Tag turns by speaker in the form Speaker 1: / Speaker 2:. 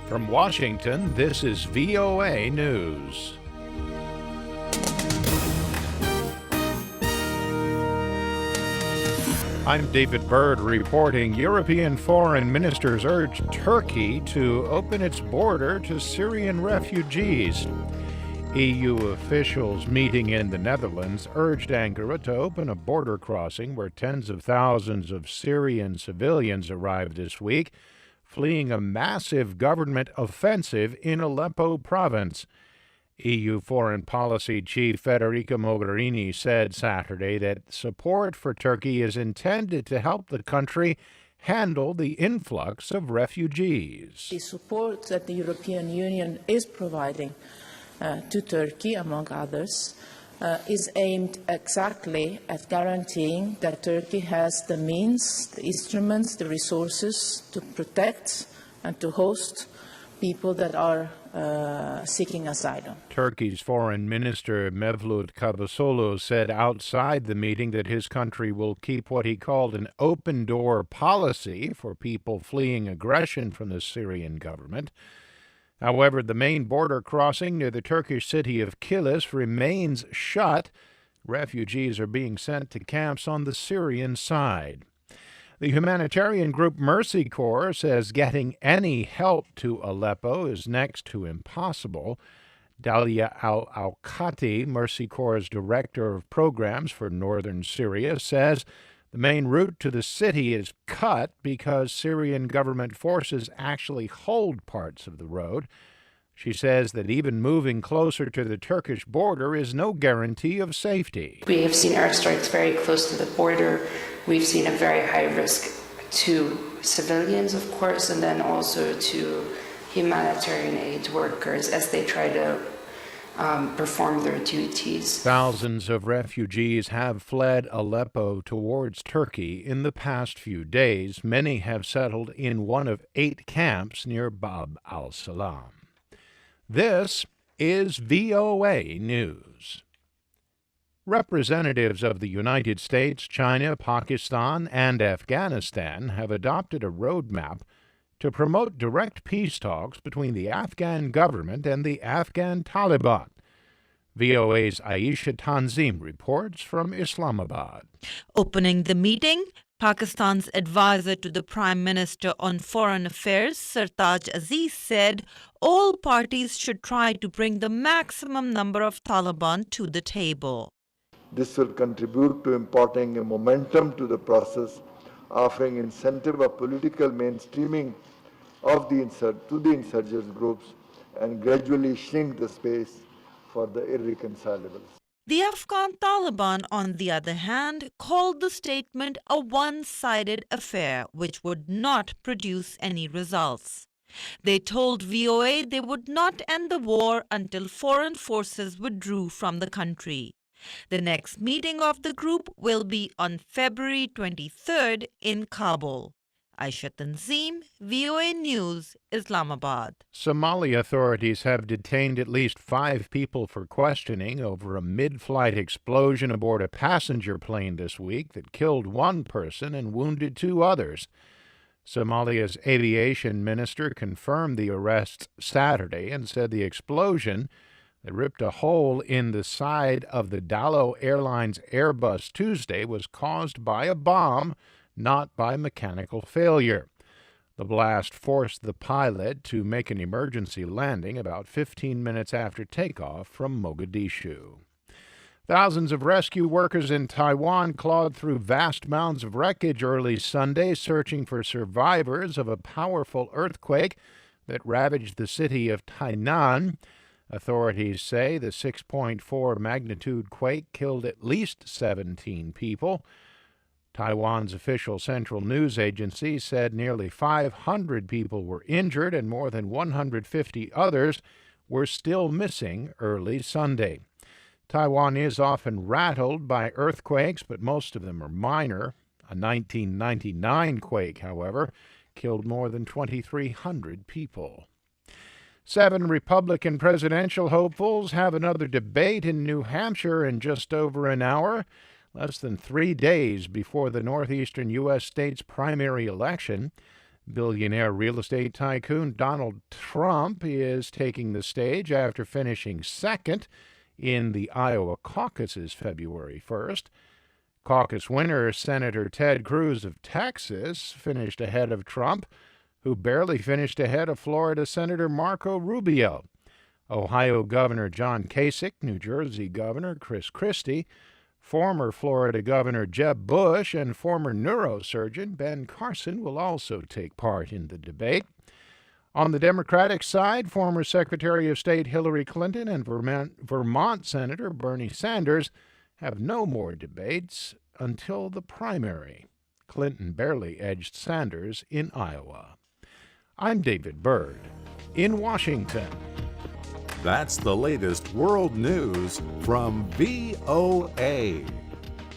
Speaker 1: From Washington, this is VOA News. I'm David Byrd reporting European foreign ministers urge Turkey to open its border to Syrian refugees. EU officials meeting in the Netherlands urged Ankara to open a border crossing where tens of thousands of Syrian civilians arrived this week, fleeing a massive government offensive in Aleppo province. EU Foreign Policy Chief Federica Mogherini said Saturday that support for Turkey is intended to help the country handle the influx of refugees.
Speaker 2: The support that the European Union is providing to Turkey, among others, is aimed exactly at guaranteeing that Turkey has the means, the instruments, the resources to protect and to host people that are seeking asylum.
Speaker 1: Turkey's Foreign Minister Mevlüt Çavuşoğlu said outside the meeting that his country will keep what he called an open-door policy for people fleeing aggression from the Syrian government. However, the main border crossing near the Turkish city of Kilis remains shut. Refugees are being sent to camps on the Syrian side. The humanitarian group Mercy Corps says getting any help to Aleppo is next to impossible. Dalia Al-Awqati, Mercy Corps' director of programs for northern Syria, says the main route to the city is cut because Syrian government forces actually hold parts of the road. She says that even moving closer to the Turkish border is no guarantee of safety.
Speaker 3: We have seen airstrikes very close to the border. We've seen a very high risk to civilians, of course, and then also to humanitarian aid workers as they try to perform their duties.
Speaker 1: Thousands of refugees have fled Aleppo towards Turkey in the past few days. Many have settled in one of 8 camps near Bab al-Salam. This is VOA News. Representatives of the United States, China, Pakistan, and Afghanistan have adopted a roadmap to promote direct peace talks between the Afghan government and the Afghan Taliban. VOA's Aisha Tanzim reports from Islamabad.
Speaker 4: Opening the meeting, Pakistan's advisor to the Prime Minister on Foreign Affairs, Sartaj Aziz, said all parties should try to bring the maximum number of Taliban to the table.
Speaker 5: This will contribute to imparting a momentum to the process, offering incentive of political mainstreaming of the insurgent groups, and gradually shrink the space for the irreconcilables.
Speaker 4: The Afghan Taliban, on the other hand, called the statement a one-sided affair which would not produce any results. They told VOA they would not end the war until foreign forces withdrew from the country. The next meeting of the group will be on February 23rd in Kabul. Aisha Tanzim, VOA News, Islamabad.
Speaker 1: Somali authorities have detained at least 5 people for questioning over a mid-flight explosion aboard a passenger plane this week that killed 1 person and wounded 2 others. Somalia's aviation minister confirmed the arrests Saturday and said the explosion that ripped a hole in the side of the Dallo Airlines Airbus Tuesday was caused by a bomb, not by mechanical failure. The blast forced the pilot to make an emergency landing about 15 minutes after takeoff from Mogadishu. Thousands of rescue workers in Taiwan clawed through vast mounds of wreckage early Sunday, searching for survivors of a powerful earthquake that ravaged the city of Tainan. Authorities say the 6.4 magnitude quake killed at least 17 people. Taiwan's official central news agency said nearly 500 people were injured and more than 150 others were still missing early Sunday. Taiwan is often rattled by earthquakes, but most of them are minor. A 1999 quake, however, killed more than 2,300 people. 7 Republican presidential hopefuls have another debate in New Hampshire in just over an hour. Less than 3 days before the northeastern U.S. state's primary election, billionaire real estate tycoon Donald Trump is taking the stage after finishing second in the Iowa caucuses February 1st. Caucus winner Senator Ted Cruz of Texas finished ahead of Trump, who barely finished ahead of Florida Senator Marco Rubio. Ohio Governor John Kasich, New Jersey Governor Chris Christie, former Florida Governor Jeb Bush, and former neurosurgeon Ben Carson will also take part in the debate. On the Democratic side, former Secretary of State Hillary Clinton and Vermont Senator Bernie Sanders have no more debates until the primary. Clinton barely edged Sanders in Iowa. I'm David Byrd in Washington.
Speaker 6: That's the latest world news from VOA.